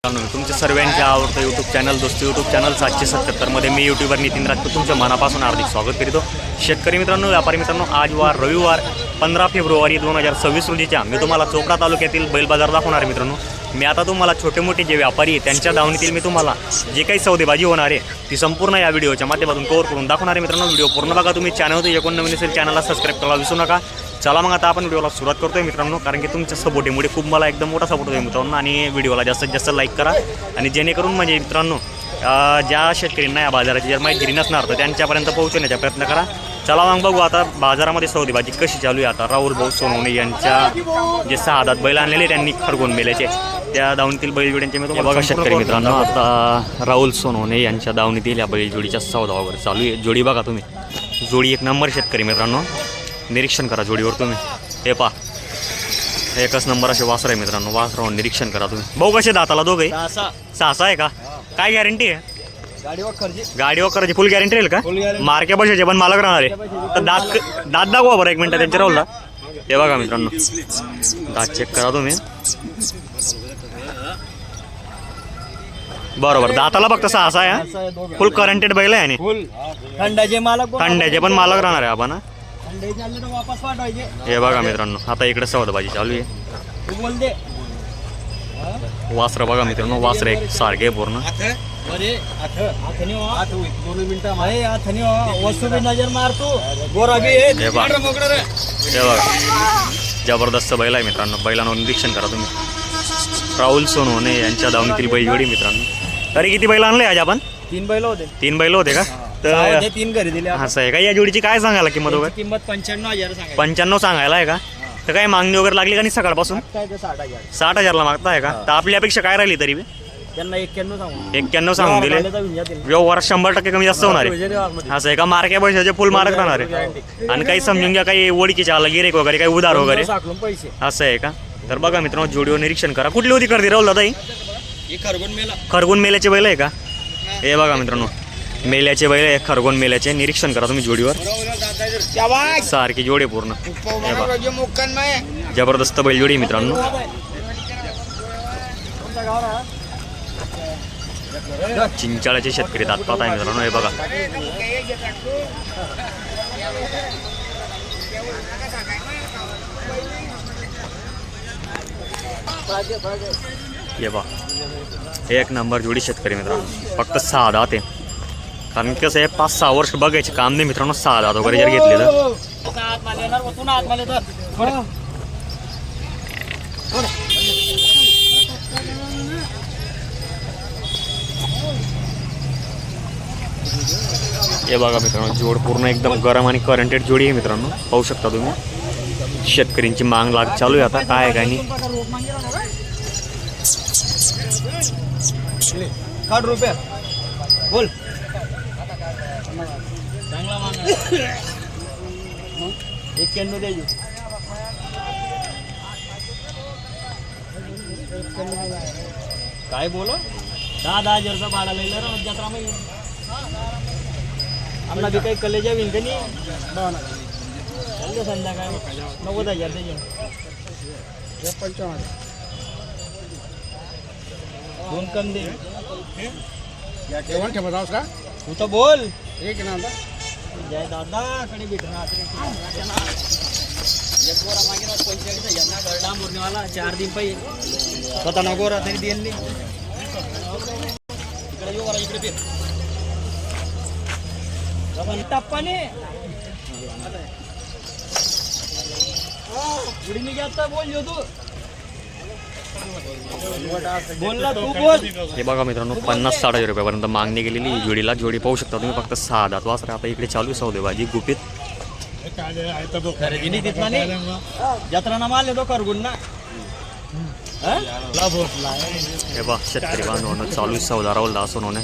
तुमच्या सर्वांच्या आवडतं यूट्यूब चॅनल दोस्ती यूट्यूब चॅनल 777 मध्ये मी यूट्यूबर नितीन राजपूत तुमच्या मनापासून हार्दिक स्वागत करीतो। शेतकरी मित्रांनो, व्यापारी मित्रांनो, आज वार रविवार 15 फेब्रुवारी 2026 रोजीच्या मी तुम्हाला चोपडा तालुक्यातील बैल बाजार दाखवणार मित्रांनो। मी आता तुम्हाला छोटे मोठे जे व्यापारी आहेत त्यांच्या दावणीतील मी तुम्हाला जे काही सौदेबाजी होणार आहे ती संपूर्ण या व्हिडिओच्या माध्यमातून कव्हर करून दाखवणार आहे मित्रांनो। व्हिडिओ पूर्ण बघा। तुम्ही चॅनलवर कोण नवीन असेल चॅनलला सबस्क्राईब करायला विसरू नका। चला मग आता आपण व्हिडिओला सुरुवात करतोय मित्रांनो, कारण की तुमच्या सपोर्टीमुळे खूप मला एकदम मोठा सपोर्ट होतो मित्रांनो। आणि व्हिडिओला जास्तीत जास्त लाईक करा आणि जेणेकरून म्हणजे मित्रांनो ज्या शेतकऱ्यांना या बाजाराची जर माहिती नसणार तर त्यांच्यापर्यंत पोहोचवण्याचा प्रयत्न करा। चला मग बघू आता बाजारामध्ये सौदेबाजी कशी चालू आहे। आता राहुल भाऊ सोनवणे यांच्या जे 6 दात बैल आणलेले त्यांनी खरगोन मेल्याचे त्या दावणीतील बैलजोड्यांचे मी तुम्हाला बघा शेतकरी मित्रांनो। आता राहुल सोनवणे यांच्या दावणीतील या बैलजोडीच्या सौदा वगैरे चालू आहे। जोडी बघा तुम्ही, जोडी एक नंबर शेतकरी मित्रांनो, निरीक्षण करा जोडीवर तुम्ही। हे पहा एकच नंबर असे वासर आहे मित्रांनो, वासरावर निरीक्षण करा तुम्ही। भाऊ कसे दाताला दोघे 6 आहे का? काय गॅरंटी आहे? गाडीवर करायची फुल गॅरंटी राहील का? मार्के बसायचे पण मालक राहणार आहे तर दात दाखवा बरं एक मिनिट त्यांच्या राहुलला। हे बघा मित्रांनो, दात चेक करा तुम्ही। बरोबर, दाताला फक्त 6 आहे, फुल करंटेड बैल आहे आणि खंड्याचे पण मालक राहणार आहे आपण। हे बघा मित्रांनो, आता इकडे सौदाबाजी चालू आहे। वासर बघा मित्रांनो, वासर एक सारखे पूर्ण। हे बघा जबरदस्त बैल आहे मित्रांनो, बैलांवर निरीक्षण करा तुम्ही। राहुल सोनवणे यांच्या दावणीतील बैलजोडी मित्रांनो। तरी किती बैल आणले आज आपण? 3 बैल होते। 3 बैल होते का? तर 3 घरी दिले। असं आहे का? या जोडीची काय सांगायला किंमत वगैरे? किंमत 95,000 सांगायला। 95 सांगायला आहे का? तर काय मागणी वगैरे लागली का नाही सकाळपासून? 60,000 मागता आहे का? तर आपली अपेक्षा काय राहिली तरी? त्यांना 91 सांगू। 91 सांगून दिले। व्यवहार 100% कमी जास्त होणार आहे असं आहे का? मार्के पैशाचे फुल मार्क राहणार आहे आणि काही समजून घ्या काही ओळखीचे आला गिरेक वगैरे काही उधार वगैरे असं आहे का? तर बघा मित्रांनो, जोडीवर निरीक्षण करा। कुठली होती करते राहुल दादा? खरगोन मेल्याचे बैल आहे का? हे बघा मित्रांनो, मेल्याचे बैल आहे, खरगोन मेल्याचे। निरीक्षण करा तुम्ही जोडीवर, सारखी जोडी पूर्ण। जबरदस्त बैलजोडी मित्रांनो। चिंचाळ्याचे शेतकरी दात पाहत आहे मित्रांनो। हे बघा हे बघा एक नंबर जोडी शेतकरी मित्रांनो। फक्त 6 दात आहे, कारण कसं आहे 5-6 वर्ष बघायचे काम नाही मित्रांनो। 6 दात वगैरे जर घेतले तर हे बघा मित्रांनो, जोड पूर्ण एकदम गरम आणि करंटेड जोडी आहे मित्रांनो। पाहू शकता तुम्ही। शेतकऱ्यांची मांग लाग चालू आहे आता, काय आहे काय नाही। ₹60 बोल। काय बोलो 10,000 भाडा लिहिलं ना जत्रा मध्ये आम्हाला बी काही कलेजा विन का नाही संध्याकाळी 90,000 त्याचे 2 कम दे का तू तर बोल एक ना जय दादा कडे भेटणार 4 दिन पहिले स्वतः नगोरा तरी देईल इकडे टप्पाने मी घेता बोल तू बोलला तू बोल। हे बघा मित्रांनो, 50-60 रुपयापर्यंत मागणी गेलेली जोडीला। जोडी पाहू शकता तुम्ही, फक्त 6 दात वासर। आता इकडे चालू आहे सौदेबाजी गुपित। खरेदी नाही तिथला नाही जत्राना माल येतो करगुण ना। हे बघा शेतकरी बांधवांनो, चालू आहे सौदा राहुल दास सोनवणे।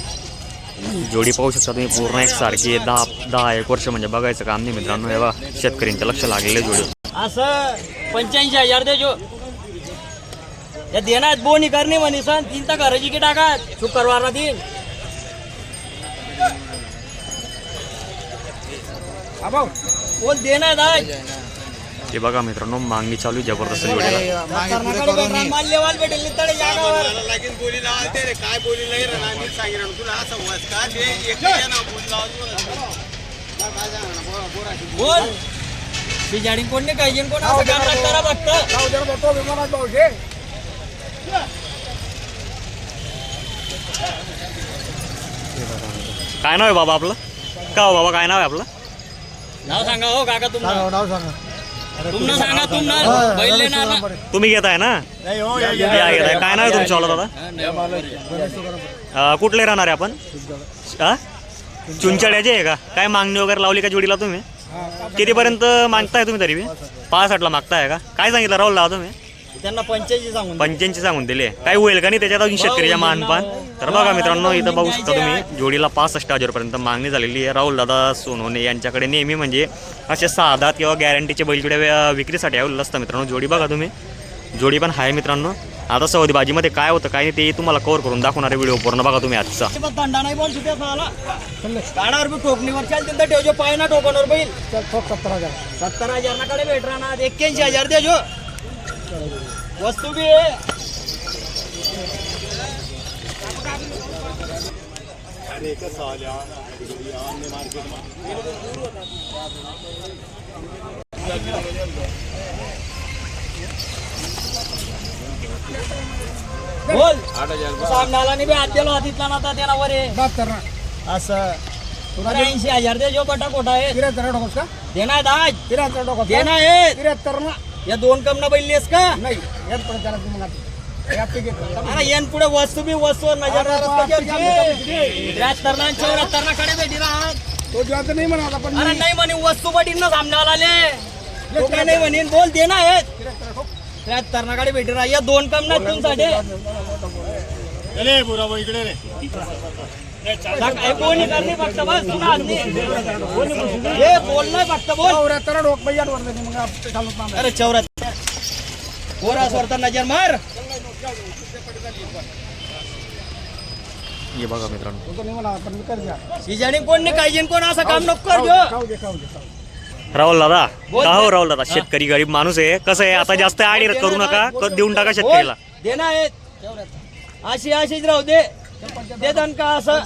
जोडी पाहू शकता तुम्ही, पूर्ण एक सारखी 10-1 वर्ष म्हणजे बघायचं काम नाही मित्रांनो। हे बघा शेतकऱ्यांच्या लक्ष लागलेलं जोडी। असं 85,000 दे जो या देणार बोनी करणे म्हणे सण 3 तर घराची की टाका शुक्रवारला दिन बोल देणार हे बघा मित्रांनो मागणी चालू आहे जबरदस्त जोडीला. माल्यवाल भेटेल नितळे जागावर बोल बिजाडी कोण नाही काही कोण असं काम करा बघतं. काय नाव आहे बाबा आपलं? का हो बाबा काय नाव आहे आपलं? नाव सांगा हो काका तुमचं तुमनं सांगा तुमनं बैल लेणार ना. तुम्ही घेताय ना? या घेताय. काय नाव आहे तुमचं वाला दादा? कुठले राहणार आहे आपण? चुंचड्याचे आहे का? काय मागणी वगैरे लावली का जोडीला तुम्ही? कितीपर्यंत मागताय तुम्ही तरी? 65ला मागताय का? काय सांगितलं राहुल लावा तुम्ही? त्यांना 85 सांगून दिले. काय होईल का नाही त्याच्यात अजून शेतकरीच्या मानपान? तर बघा मित्रांनो इथं बघू शकता तुम्ही जोडीला 65,000 पर्यंत मागणी झालेली आहे. राहुल दादा सोनवणे यांच्याकडे नेहमी म्हणजे असे 6 दात किंवा गॅरंटीचे बैलजोड्या विक्रीसाठी आलेलं असतं मित्रांनो. जोडी बघा तुम्ही, जोडी पण आहे मित्रांनो. आता सौदेबाजीमध्ये काय होतं काय नाही ते तुम्हाला कव्हर करून दाखवणारे व्हिडिओ पूर्ण बघा तुम्ही आजचा. थंडा नाही बोल सुट्या काढावर बी ठोकणीवर चालतील तर ठेवजो पाय ना ठोकणवर बैल 70,000 ना कडे भेट राहणार 81,000 देजो वस्तू भी आहे. बोल सामनाला नाही बी हात दिला हातीतला ना आता त्याला वर असं तुला 80,000 देजो बटा कोटा आहे देणार आज देणार आहे. या 2 कमना बैलेस का नाही येन पुढे वस्तू बी वस्तू नजर 73 ना 74 ना कडे भेटी राहत तो जात नाही म्हणा पण अरे नाही म्हणे वस्तू बटी ना सामनाला आले तो काय नाही म्हणेन बोल देना आहेत 73 ना कडे भेटी राहत या 2 कमना तुमसाठी कोणी करणे फक्त बस तुला आदमी हे बोलणं फक्त बोल 74 डोक बैयात वरले मग चालत नाही. अरे 74 गोरा स्वरता नजर मार हे बघा मित्रांनो तो नाही म्हणा पण मी कर द्या सिजाणी कोण नाही काही कोण असं काम नको कर खाऊ दे राहुल दादा. का हो राहुल दादा? शेतकरी गरीब माणूस आहे. कसं आहे आता जास्त आडी करू नका, देऊन टाका शेतकरीला. देना आहेत अशीच राहू दे दे दन का असं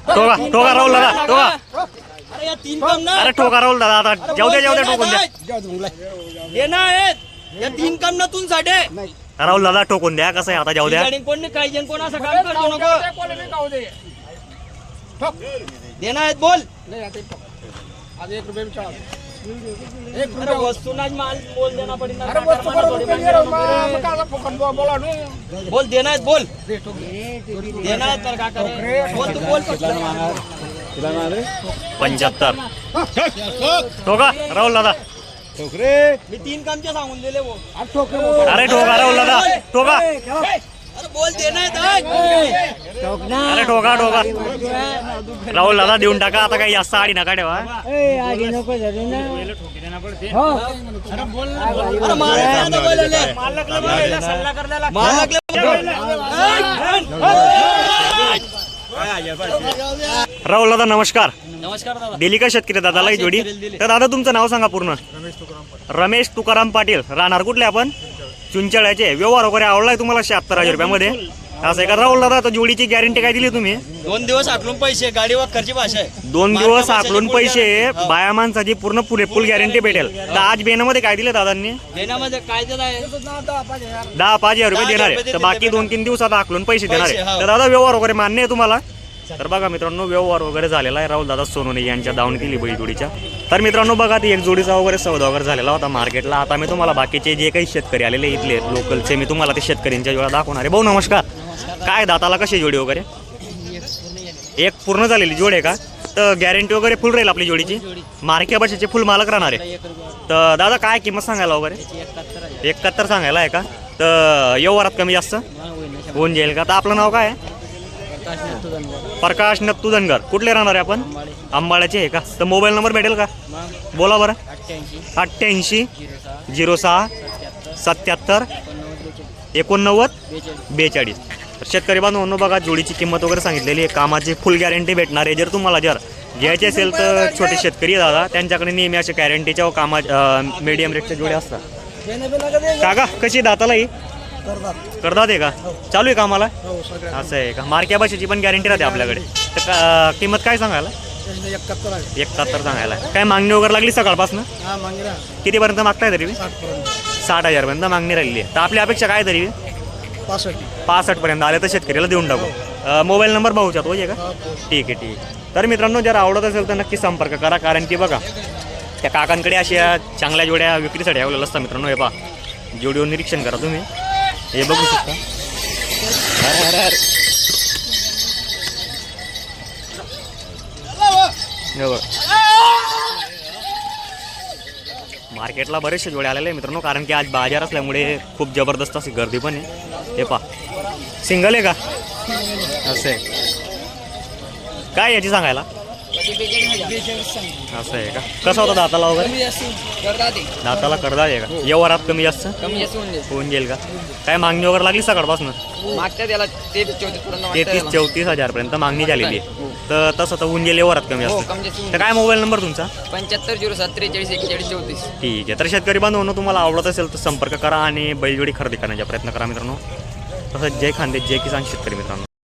ठोका राहुल दादा ठोका. अरे या 3 कम ना अरे ठोका राहुल दादा आता जाऊ द्या ठोकून द्या. देना आहेत या 3 कम ना तुम साठी राहुल दादा ठोकून द्या. कसं आहे आता जाऊ द्या. कोण नाही काही कोण असं काम करतो नको देना आहेत बोल आज 1 रुपये विचार अरे वस्तू ना माल बोल देना पडेल अरे वस्तू बरोबर काला फुकट बोला नु बोल देना आहेत बोल देना आहेत तर का करे बोल तू बोल 75 ठोका राहुल दादा. मी 3 कामचे सांगून दिले वो अरे ठोका राहुल दादा ठोका. अरे बोल देना आहेत अरे ठोका राहुल दादा देऊन टाका. आता काही जास्त आडी नका ठेवा. अरे मालकला बोलले मालकला बोलायला सल्ला करायला मालकला राहुल दादा नमस्कार. नमस्कार दादा दिली का शेतकरी दादाला ही जोडी? तर दादा तुमचं नाव सांगा पूर्ण. रमेश तुकाराम पाटील. राहणार कुठले आपण? चुंचळ्याचे. व्यवहार वगैरे आवडलाय तुम्हाला 76,000 रुपयामध्ये? असं आहे का राहुल दादा? तर जोडीची गॅरंटी काय दिली तुम्ही? 2 दिवस आकलून पैसे गाडी वाकरची भाषा आहे 2 दिवस आकलून पैसे बाया माणसाची पूर्ण पुरेपूर गॅरंटी भेटेल. तर आज बेनामध्ये काय दिले दादांनी? देण्यामध्ये काय देत आहे 10,000 रुपये देणार आहे. तर बाकी 2-3 दिवसात आकलून पैसे देणार आहे. तर दादा व्यवहार वगैरे मान्य आहे तुम्हाला? तर बघा मित्रांनो व्यवहार वगैरे झालेला आहे राहुल दादा सोनवणे यांच्या दावणीतील बैलजोडीच्या. तर मित्रांनो बघा ती एक जोडीचा वगैरे सौदा वगैरे झालेला होता मार्केटला. आता मी तुम्हाला बाकीचे जे काही शेतकरी आलेले इथले लोकलचे मी तुम्हाला ते शेतकऱ्यांच्या जोड्या दाखवणार आहे. भाऊ नमस्कार. काय दाताला कशी जोडी वगैरे? एक पूर्ण झालेली जोड आहे का? तर गॅरंटी वगैरे फुल राहील आपली जोडीची? मार्के भाषेचे फुल मालक राहणार आहे. तर दादा काय किंमत सांगायला वगैरे? 71 सांगायला आहे का? तर व्यवहारात कमी जास्त होऊन जाईल का? तर आपलं नाव काय आहे? प्रकाश नत्तू धनगर. कुठले राहणार आहे आपण? अंबाळ्याचे आहे का? तर मोबाईल नंबर भेटेल का? बोला बरं. 88 06 77 89 42. तर शेतकरी बांधवांनो बघा जोडीची किंमत वगैरे सांगितलेली आहे. कामाची फुल गॅरंटी भेटणार आहे. जर तुम्हाला घ्यायचे असेल तर छोटे शेतकरी आहे दादा, त्यांच्याकडे नेहमी असे गॅरंटीच्या व कामा मीडियम रेटच्या जोड्या असतात. काका कशी दाताला ही करतात आहे का? चालू आहे कामाला? असं आहे का? मार्क्या भाषेची पण गॅरंटी राहते आपल्याकडे. तर किंमत काय सांगायला? 71 सांगायला. काय मागणी वगैरे लागली सकाळपासून? कितीपर्यंत मागताय तरी? 60,000 पर्यंत मागणी राहिली आहे. तर आपली अपेक्षा काय तरी? 65 पर्यंत आले तर शेतकऱ्याला देऊन टाकू. मोबाईल नंबर भाऊचा तो आहे का? ठीक आहे ठीक आहे. तर मित्रांनो जर आवडत असेल तर नक्की संपर्क करा, कारण की बघा त्या काकांकडे अशा चांगल्या जोड्या विक्रीसाठी ठेवलेल्या असतात मित्रांनो. हे पहा जोडीवर निरीक्षण करा तुम्ही, हे बघू शकता. मार्केटला बरेचसे जोडे आलेले आहे मित्रांनो, कारण की आज बाजार असल्यामुळे खूप जबरदस्त अशी गर्दी पण आहे. हे पहा सिंगल आहे का? असं आहे. काय याची सांगायला? असं आहे का? कसं होतं दाताला वगैरे? दाताला करदा आहे का? व्यवहारात कमी जास्त होऊन जाईल का? काय मागणी वगैरे लागली सकाळपासून? 33-34 पर्यंत मागणी झालेली आहे. तर तसं तर होऊन गेले व्यवहारात कमी जास्त. तर काय मोबाईल नंबर तुमचा? 7507434144. ठीक आहे. तर शेतकरी बांधवांनो तुम्हाला आवडत असेल तर संपर्क करा आणि बैलजोडी खरेदी करण्याचा प्रयत्न करा मित्रांनो. तसंच जय खानदेश जय किसान शेतकरी मित्रांनो.